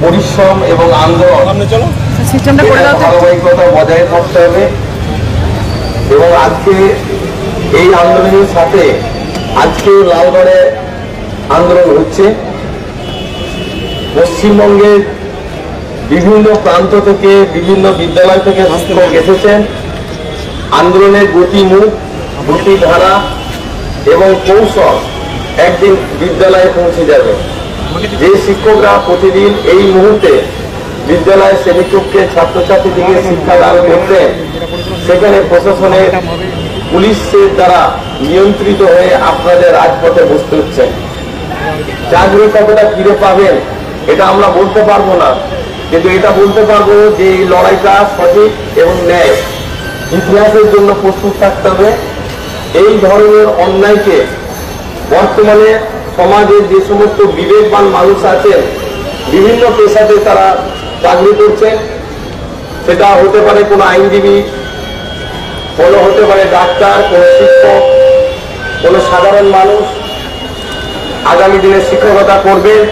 পরিশ্রম এবং আন্দোলন ধারাবাহিকতা বজায় থাকতে হবে। এবং আজকে এই আন্দোলনের সাথে আজকে লালগড়ে আন্দোলন হচ্ছে। পশ্চিমবঙ্গের বিভিন্ন প্রান্ত থেকে বিভিন্ন বিদ্যালয় থেকে শিক্ষক এসেছেন। আন্দোলনের গতিমুখ, গতিধারা এবং কৌশল একদিন বিদ্যালয়ে পৌঁছে যাবে। যে শিক্ষকরা প্রতিদিন এই মুহূর্তে বিদ্যালয়ের শ্রেণীকক্ষে ছাত্রছাত্রীদেরকে শিক্ষাদান করতেন, সেখানে প্রশাসনের পুলিশের দ্বারা নিয়ন্ত্রিত হয়ে আপনাদের রাজপথে বসতে হচ্ছে। চাকরি কতটা ফিরে পাবেন এটা আমরা বলতে পারবো না, কিন্তু এটা বলতে পারবো যে এই লড়াইটা সঠিক এবং ন্যায়। ইতিহাসের জন্য প্রস্তুত থাকতে হবে। এই ধরনের অন্যায়কে বর্তমানে সমাজের যে সমস্ত বিবেকবান মানুষ আছেন, বিভিন্ন পেশাতে তারা চাকরি করছেন, সেটা হতে পারে কোনো আইনজীবী, কোনো হতে পারে ডাক্তার, কোনো শিক্ষক, কোনো সাধারণ মানুষ আগামী দিনে শিক্ষকতা করবেন,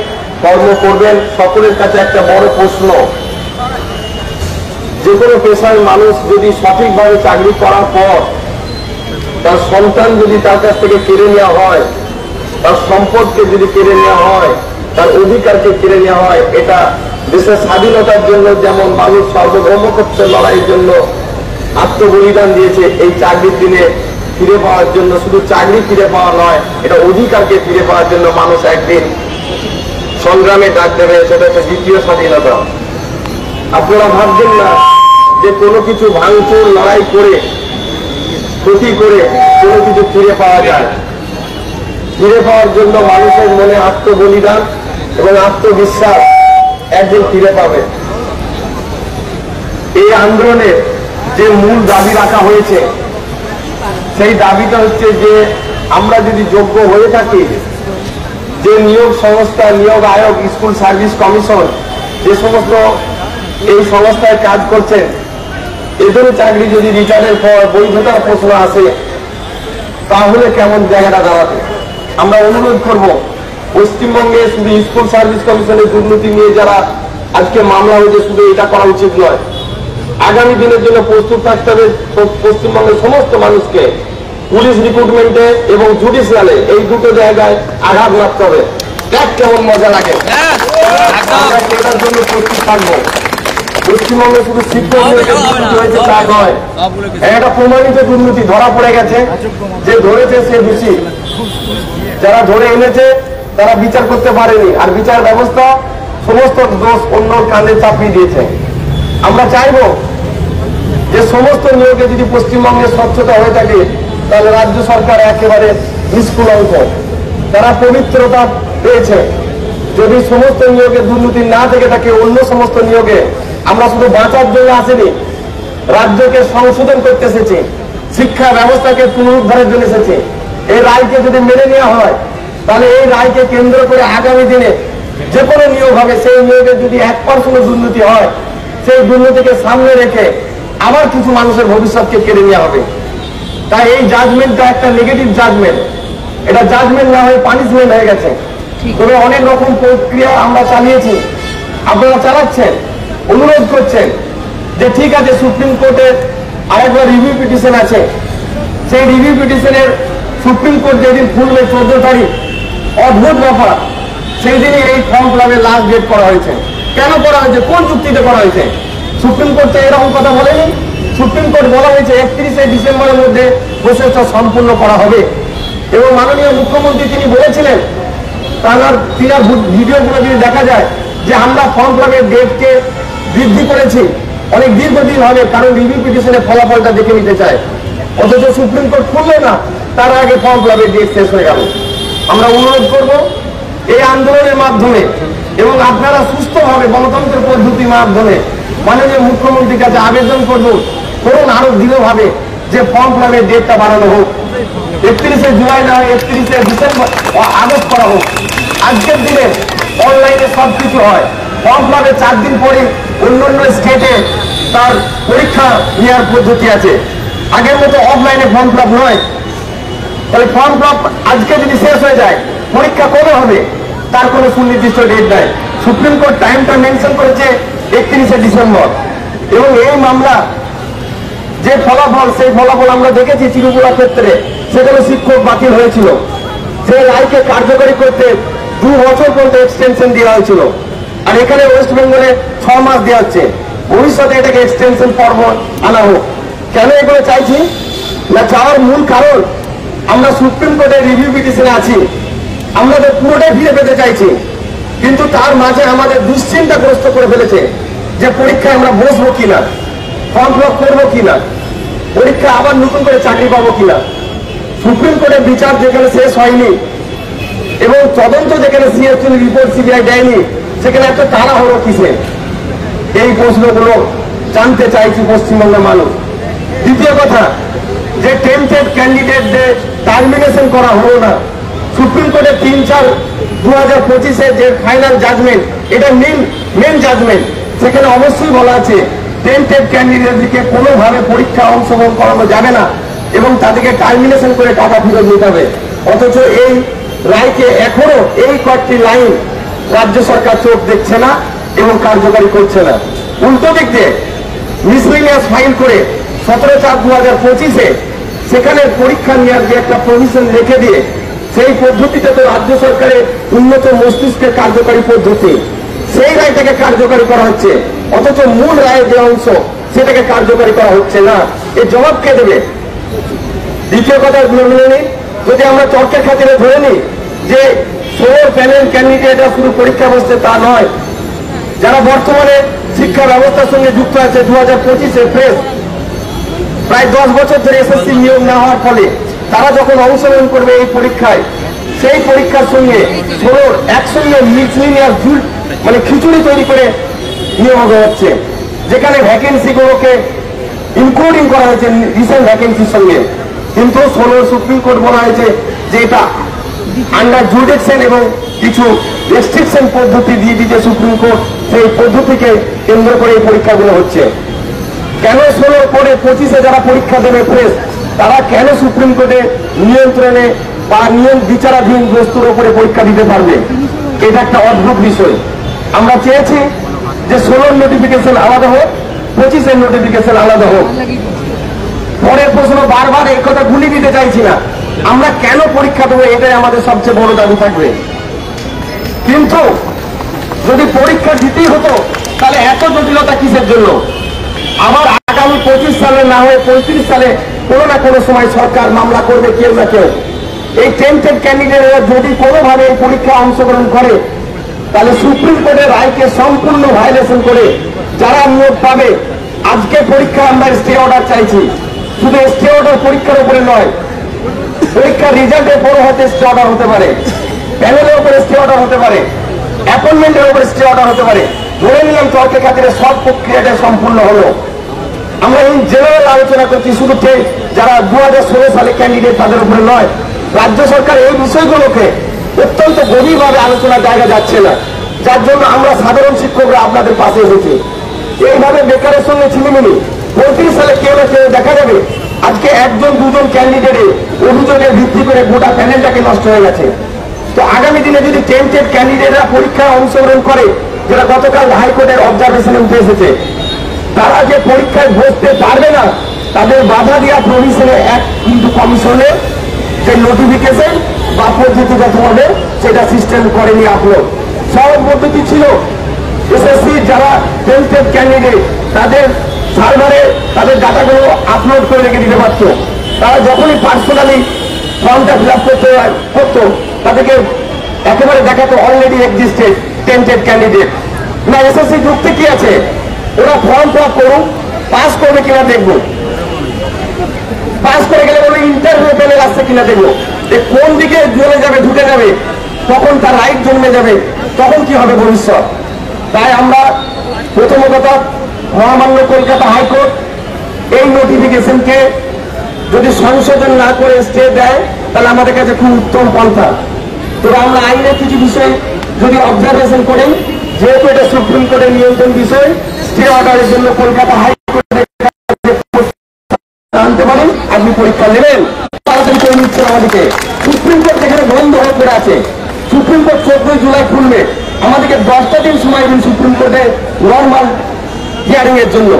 কর্ম করবেন। সকলের কাছে একটা বড় প্রশ্ন, যে কোনো পেশার মানুষ যদি সঠিকভাবে চাকরি করার পর তার সন্তান যদি তার কাছ থেকে কেড়ে নেওয়া হয়, তার সম্পদকে যদি কেড়ে নেওয়া হয়, তার অধিকারকে কেড়ে নেওয়া হয়, এটা দেশের স্বাধীনতার জন্য যেমন মানুষ সার্বভৌমত্বের লড়াইয়ের জন্য আত্মবলিদান দিয়েছে, এই চাকরির দিনে ফিরে পাওয়ার জন্য শুধু চাকরি ফিরে পাওয়া নয়, এটা অধিকারকে ফিরে পাওয়ার জন্য মানুষ একদিন সংগ্রামে ডাক দেবে। সেটা হচ্ছে দ্বিতীয় স্বাধীনতা। আপনারা ভাবছেন না যে কোনো কিছু ভাঙচুর লড়াই করে ক্ষতি করে কোনো কিছু ফিরে পাওয়া যায়। ফিরে পাওয়ার জন্য মানুষের মনে আত্মবলিদান এবং আত্মবিশ্বাস একদিন ফিরে পাবে। এই আন্দোলনের যে মূল দাবি রাখা হয়েছে, সেই দাবিটা হচ্ছে যে আমরা যদি যোগ্য হয়ে থাকি, যে নিয়োগ সংস্থা, নিয়োগ আয়োগ, স্কুল সার্ভিস কমিশন যে সমস্ত এই সংস্থায় কাজ করছেন, এদের চাকরি যদি রিটার্নের পর বৈধতার প্রশ্ন আসে, তাহলে কেমন জায়গাটা দাঁড়াবে। আমরা অনুরোধ করব, পশ্চিমবঙ্গে শুধু স্কুল সার্ভিস কমিশনের দুর্নীতি নিয়ে যারা আজকে মামলা হয়েছে, শুধু এটা করা উচিত নয়। আগামী দিনের জন্য প্রস্তুত থাকতে হবে পশ্চিমবঙ্গের সমস্ত মানুষকে। পুলিশ রিক্রুটমেন্টে এবং জুডিশিয়ালে এই দুটো জায়গায় আঘাত মারতে হবে। দেখ কেমন মজা লাগে, আমরা সেটার জন্য প্রস্তুত থাকবো। পশ্চিমবঙ্গে শুধু শিক্ষক হয়েছে তা নয়, একটা প্রমাণিত দুর্নীতি ধরা পড়ে গেছে। যে ধরেছে সে দোষী, যারা ধরে এনেছে তারা বিচার করতে পারেনি, আর বিচার ব্যবস্থা সমস্ত দোষ অন্য কাঁধে চাপিয়ে দিয়েছে। আমরা চাইব যে সমস্ত নিয়োগে যদি পশ্চিমবঙ্গে স্বচ্ছতা হয়ে থাকে, তাহলে রাজ্য সরকার একেবারে নিষ্কুলঙ্ক, তারা পবিত্রতা পেয়েছে। যদি সমস্ত নিয়োগে দুর্নীতি না থেকে থাকে, অন্য সমস্ত নিয়োগে আমরা শুধু বাঁচার জন্য আসেনি, রাজ্যকে সংশোধন করতে এসেছি, শিক্ষা ব্যবস্থাকে পুনরুদ্ধারের জন্য এসেছি। এই রায়কে যদি মেনে নেওয়া হয়, তাহলে এই রায়কে কেন্দ্র করে আগামী দিনে যে কোনো নিয়োগ হবে, সেই নিয়োগে যদি 1% দুর্নীতি হয়, সেই দুর্নীতিকে সামনে রেখে আবার কিছু মানুষের ভবিষ্যৎকে কেড়ে নেওয়া হবে। তাই এই জাজমেন্টটা একটা নেগেটিভ জাজমেন্ট, এটা জাজমেন্ট না হয়ে পানিশমেন্ট হয়ে গেছে। তবে অনেক রকম প্রক্রিয়া আমরা চালিয়েছি, আপনারা চালাচ্ছেন, অনুরোধ করছেন যে ঠিক আছে, সুপ্রিম কোর্টের আরেকবার রিভিউ পিটিশন আছে, সেই রিভিউ পিটিশনের সুপ্রিম কোর্ট যেদিন খুলবে 14 তারিখ, অদ্ভুত ব্যাপার, সেই দিনই এই ফর্ম ফিলাপের লাস্ট ডেট করা হয়েছে। কেন করা হয়েছে, কোন চুক্তিতে করা হয়েছে? সুপ্রিম কোর্ট তো এরকম কথা বলেনি। সুপ্রিম কোর্ট বলা হয়েছে 31শে ডিসেম্বরের মধ্যে প্রসেসটা সম্পূর্ণ করা হবে। এবং মাননীয় মুখ্যমন্ত্রী তিনি বলেছিলেন, তার ভিডিওগুলো যদি দেখা যায়, যে আমরা ফর্ম ফিলাপের ডেটকে বৃদ্ধি করেছি অনেক দীর্ঘদিন হবে, কারণ রিভিউ পিটিশনের ফলাফলটা দেখে নিতে চায়। অথচ সুপ্রিম কোর্ট খুললো না, তার আগে ফর্ম ফিলাপের ডেট শেষ হয়ে গেল। আমরা অনুরোধ করব, এই আন্দোলনের মাধ্যমে এবং আপনারা সুস্থভাবে গণতন্ত্রের পদ্ধতির মাধ্যমে মাননীয় মুখ্যমন্ত্রীর কাছে আবেদন করুন আরো দৃঢ়ভাবে যে ফর্ম ফিলাপের ডেটটা বাড়ানো হোক, 31শে জুলাই না 31শে ডিসেম্বর আগস্ট করা হোক। আজকের দিনে অনলাইনে সবকিছু হয়, ফর্ম ফিলাপের 4 দিন পরে অন্যান্য স্টেটে তার পরীক্ষা নেওয়ার পদ্ধতি আছে। আগের মতো অফলাইনে ফর্ম ফিলাপ নয়। তাহলে ফর্ম ফিলাপ আজকে যদি শেষ হয়ে যায়, পরীক্ষা কবে হবে তার কোনো সুনির্দিষ্ট ডেট নাই। সুপ্রিম কোর্ট টাইমটা মেনশন করেছে 31শে ডিসেম্বর, এবং এই মামলা যে ফলাফল, সেই ফলাফল আমরা দেখেছি চিরুপুরা ক্ষেত্রে, সেখানে শিক্ষক বাতিল হয়েছিল। সেই রায়কে কার্যকরী করতে 2 বছর পর্যন্ত এক্সটেনশন দেওয়া হয়েছিল, আর এখানে ওয়েস্ট বেঙ্গলে 6 মাস দেওয়া হচ্ছে। ভবিষ্যতে এটাকে এক্সটেনশন পর্ব আনা হোক। কেন এগুলো চাইছি না, চাওয়ার মূল কারণ আমরা সুপ্রিম কোর্টের রিভিউ পিটিশনে আছি, আমাদের পুরোটাই ফিরে পেতে চাইছি, কিন্তু তার মাঝে আমাদের দুশ্চিন্তাগ্রস্ত করে ফেলেছে যে পরীক্ষায় আমরা বসবো কিনা, ফর্ম ফিল আপ করবো কিনা, পরীক্ষা আবার নতুন করে চাকরি পাবো কিনা। সুপ্রিম কোর্টের বিচার যেখানে শেষ হয়নি এবং তদন্ত যেখানে সিএসসি রিপোর্ট সিবিআই দেয়নি, সেখানে এত তাড়াহুড়ো কিসে, এই প্রশ্নগুলো জানতে চাইছি পশ্চিমবঙ্গের মানুষ। দ্বিতীয় কথা, যে টেন্টেড ক্যান্ডিডেটদের টার্মিনেশন করা হলো না, সুপ্রিম কোর্টের 3/4/2025 যে ফাইনাল জাজমেন্ট, এটা মেন জাজমেন্ট, সেখানে অবশ্যই বলা আছে টেন্টেড ক্যান্ডিডেটদেরকে কোনোভাবে পরীক্ষা অংশগ্রহণ করানো যাবে না এবং তাদেরকে টার্মিনেশন করে টাকা ফেরত দিতে হবে। অথচ এই রায়কে এখনো এই কয়েকটি লাইন রাজ্য সরকার চোখ দেখছে না এবং কার্যকারী করছে না। উল্টো দিক দিয়ে মিসলিনিয়াস ফাইল করে 17/4/2025 সেখানে পরীক্ষা নেওয়ার যে একটা প্রভিশন রেখে দিয়ে, সেই পদ্ধতিতে তো রাজ্য সরকারের উন্নত মস্তিষ্কের কার্যকারী পদ্ধতি, সেই রায়টাকে কার্যকারী করা হচ্ছে, অথচ মূল রায়ের যে অংশ সেটাকে কার্যকারী করা হচ্ছে না। এর জবাব কে দেবে? দ্বিতীয় কথা মেনে নিই, যদি আমরা তর্কের খাতিরে ধরে নিই যে 16 প্যানেল ক্যান্ডিডেটরা শুধু পরীক্ষা বসছে তা নয়, যারা বর্তমানে শিক্ষা ব্যবস্থার সঙ্গে যুক্ত আছে 2025-এ ফ্রেশ, প্রায় 10 বছর ধরে এসএসসি নিয়োগ না হওয়ার ফলে তারা যখন অংশগ্রহণ করবে এই পরীক্ষায়, সেই পরীক্ষার সঙ্গে 16 একসঙ্গে মিসলিনিয়াস মানে খিচুড়ি তৈরি করে নিয়োগ হচ্ছে, যেখানে ভ্যাকেন্সিগুলোকে ইনক্লুডিং করা হয়েছে রিসেন্ট ভ্যাকেন্সির সঙ্গে, কিন্তু 16 সুপ্রিম কোর্ট বলা হয়েছে যে এটা আন্ডার জুডিকশন এবং কিছু রেস্ট্রিকশন পদ্ধতি দিয়ে দিতে সুপ্রিম কোর্ট, সেই পদ্ধতিকে কেন্দ্র করে এই পরীক্ষাগুলো হচ্ছে। কেন 16 পরে 25-এ যারা পরীক্ষা দেবে ফ্রেশ, তারা কেন সুপ্রিম কোর্টের নিয়ন্ত্রণে বা নিয়ম বিচারাধীন বস্তুর উপরে পরীক্ষা দিতে পারবে? এটা একটা অদ্ভুত বিষয়। আমরা চেয়েছি যে 16 নোটিফিকেশন আলাদা হোক, 25-এর নোটিফিকেশন আলাদা হোক। পরের প্রশ্ন, বারবার এই কথা ভুলে দিতে চাইছি না, আমরা কেন পরীক্ষা দেবো, এটাই আমাদের সবচেয়ে বড় দাবি থাকবে। কিন্তু যদি পরীক্ষা দিতেই হতো, তাহলে এত জটিলতা কিসের জন্য? আবার আগামী 25 সালে না হয়ে 35 সালে কোনো না কোনো সময় সরকার মামলা করবে কেউ না কেউ। এই টেন্টেড ক্যান্ডিডেটরা যদি কোনোভাবে এই পরীক্ষায় অংশগ্রহণ করে, তাহলে সুপ্রিম কোর্টের রায়কে সম্পূর্ণ ভায়োলেশন করে যারা নিয়োগ পাবে, আজকে পরীক্ষা আমরা স্টে অর্ডার চাইছি, শুধু স্টে অর্ডার পরীক্ষার উপরে নয়, পরীক্ষার রেজাল্টের পরও হয়তো স্টে অর্ডার হতে পারে, প্যানেলের উপরে স্টে অর্ডার হতে পারে, অ্যাপয়েন্টমেন্টের উপরে স্টে অর্ডার হতে পারে। ধরে নিলাম তর্কের খাতিরে সব প্রক্রিয়াটা সম্পূর্ণ হলো। আমরা এই জেনারেল আলোচনা করছি, শুধু যারা 2016 সালে ক্যান্ডিডেট তাদের উপরে নয়। রাজ্য সরকার এই বিষয়গুলোকে অত্যন্ত গভীরভাবে আলোচনার জায়গা যাচ্ছে না, যার জন্য আমরা সাধারণ শিক্ষকরা আপনাদের পাশে এসেছি। এইভাবে বেকারের সঙ্গে ছিনিমিনি 35 সালে কেউ না কেউ দেখা যাবে আজকে 1-2 ক্যান্ডিডেটের অভিযোগের ভিত্তি করে গোটা প্যানেলটাকে নষ্ট হয়ে গেছে। তো আগামী দিনে যদি টেন্টেড ক্যান্ডিডেটরা পরীক্ষায় অংশগ্রহণ করে, যেটা গতকাল হাইকোর্টের অবজারভেশনে উঠে এসেছে, তারা যে পরীক্ষায় বসতে পারবে না, তাদের বাধা দেওয়া প্রভিশনে কিন্তু কমিশনে যে নোটিফিকেশন বা পদ্ধতিগত হবে সেটা সিস্টেম করেনি আপলোড। সব পদ্ধতি ছিল এসএসসি যারা টেন্টেড ক্যান্ডিডেট তাদের সার্ভারে তাদের ডাটাগুলো আপলোড করে রেখে দিতে পারত। তারা যখনই পার্সোনালি ফর্মটা ফিল আপ করতো, তাদেরকে একেবারে দেখাতো অলরেডি এক্সিস্টেড টেন্টেড ক্যান্ডিডেট। না, এসএসসি যুক্তি কি আছে, ওরা ফর্ম ফিল আপ করুক, পাস করবে কিনা দেখবো, পাস করে গেলে বলবে ইন্টারভিউ প্যানেল আসছে কিনা দেখবো। কোন দিকে চলে যাবে, ঢুকে যাবে, তখন তার রাইট জন্মে যাবে, তখন কি হবে ভবিষ্যৎ? তাই আমরা প্রথম কথা, মহামান্য কলকাতা হাইকোর্ট এই নোটিফিকেশনকে যদি সংশোধন না করে স্টে দেয়, তাহলে আমাদের কাছে খুব উত্তম পন্থা। তবে আমরা আইনের কিছু বিষয় যদি অবজারভেশন করি, যেহেতু এটা সুপ্রিম কোর্টের নিয়ন্ত্রণ বিষয়, স্টে অর্ডারের জন্য কলকাতা হাইকোর্টে আনতে পারেন, আপনি পরীক্ষা নেবেন, তাড়াতাড়ি করে নিচ্ছেন আমাদেরকে। সুপ্রিম কোর্ট যেখানে বন্ধ হয়ে পড়ে আছে, সুপ্রিম কোর্ট 14 জুলাই খুলবে, আমাদেরকে 10টা দিন সময় দিন সুপ্রিম কোর্টে নর্মাল হিয়ারিং এর জন্য,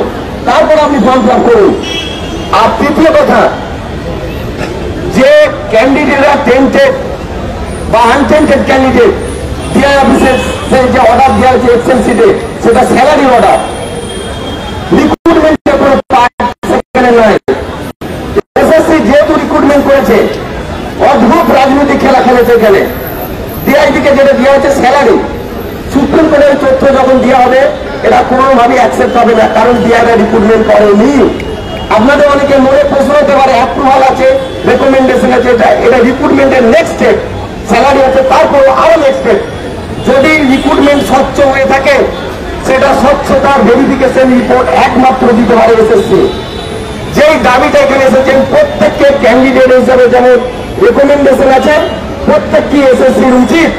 তারপর আপনি ফর্ম ফিল আপ করুন। আর তৃতীয় কথা, যে ক্যান্ডিডেটরা টেন্টেড বা আনটেন্টেড ক্যান্ডিডেট ডিআই অফিসের যে অর্ডার দেওয়া হয়েছে এক্সেল সিটে, সেটা স্যালারি অর্ডার, রিক্রুটমেন্টের কোনো পার্ট সেখানে নয়। এসএসসি যেহেতু রিক্রুটমেন্ট করেছে, অদ্ভুত রাজনৈতিক খেলা খেলেছে এখানে। ডিআইডিকে যেটা দেওয়া হচ্ছে স্যালারি, সুপ্রিম কোর্টের তথ্য যখন দেওয়া হবে এটা কোনোভাবে অ্যাকসেপ্ট হবে না, কারণ ডিআইডি রিক্রুটমেন্ট করেনি। আপনাদের অনেকে মনে প্রশ্ন হতে পারে, অ্যাপ্রুভাল আছে, রেকমেন্ডেশন আছে, এটা রিক্রুটমেন্টের নেক্সট স্টেপ, স্যালারি আছে, তারপর আরো নেক্সট স্টেপ। যদি রিক্রুটমেন্ট স্বচ্ছ হয়ে থাকে, সেটা স্বচ্ছতার ভেরিফিকেশন রিপোর্ট একমাত্র দিতে পারে এসএসসি। যেই দাবিটা এখানে এসেছেন, প্রত্যেককে ক্যান্ডিডেট হিসেবে যেমন রেকমেন্ডেশন আছে, প্রত্যেককে এসএসসির উচিত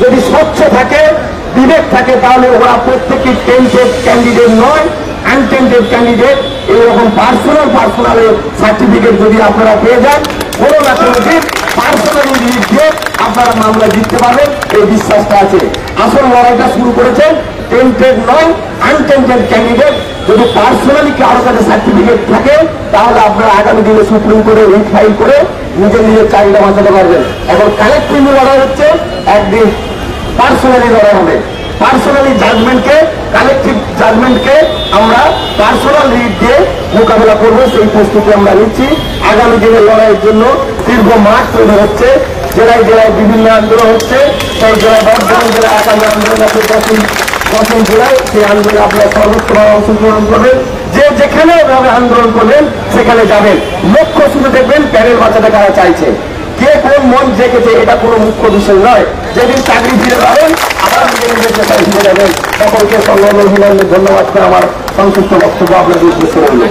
যদি স্বচ্ছ থাকে, বিবেক থাকে, তাহলে ওরা প্রত্যেকে টেন্টেড ক্যান্ডিডেট নয়, আনটেন্টেড ক্যান্ডিডেট। এইরকম পার্সোনাল সার্টিফিকেট যদি আপনারা পেয়ে যান, কোনো না কোনো দিন পার্সোনাল দিয়ে আপনারা মামলা জিততে পারবেন, এই বিশ্বাসটা আছে। আসল লড়াইটা শুরু করেছেন টেন্টেড নয়, আনটেন্টেড ক্যান্ডিডেট। যদি পার্সোনালি কারো কাছে সার্টিফিকেট থাকে, তাহলে আপনারা আগামী দিনে সুপ্রিম কোর্টে রিট ফাইল করে নিজের চাহিদা বাঁচাতে পারবেন। এখন কালেক্টিভ লড়াই হচ্ছে, একদিন পার্সোনালি লড়াই হবে। পার্সোনালি জাজমেন্টকে, কালেকটিভ জাজমেন্টকে আমরা পার্সোনাল রিট দিয়ে মোকাবেলা করবো, সেই প্রস্তুতি আমরা নিচ্ছি। আগামী দিনে লড়াইয়ের জন্য দীর্ঘ মাঠ তৈরি হচ্ছে, জেলায় জেলায় বিভিন্ন আন্দোলন হচ্ছে। সেই জেলায় বর্ধমান জেলায় আগামী আন্দোলন আছে 10 জুলাই, সেই আন্দোলনে আপনারা সর্বোত্তমভাবে অংশগ্রহণ করবেন। যে যেখানে এভাবে আন্দোলন করবেন সেখানে যাবেন, লক্ষ্য শুধু দেখবেন প্যানেল বাঁচাতে কারা চাইছে, কে কোন মন জেগেছে, এটা কোনো মুখ্য বিষয় নয়। যেদিন চাকরি ফিরে পাবেন, আবার নিজের চেষ্টায় ফিরে যাবেন। সকলকে সংগ্রামের ধন্যবাদ করে আমার সংক্ষিপ্ত বক্তব্য আপনাদের উদ্দেশ্যে রইল।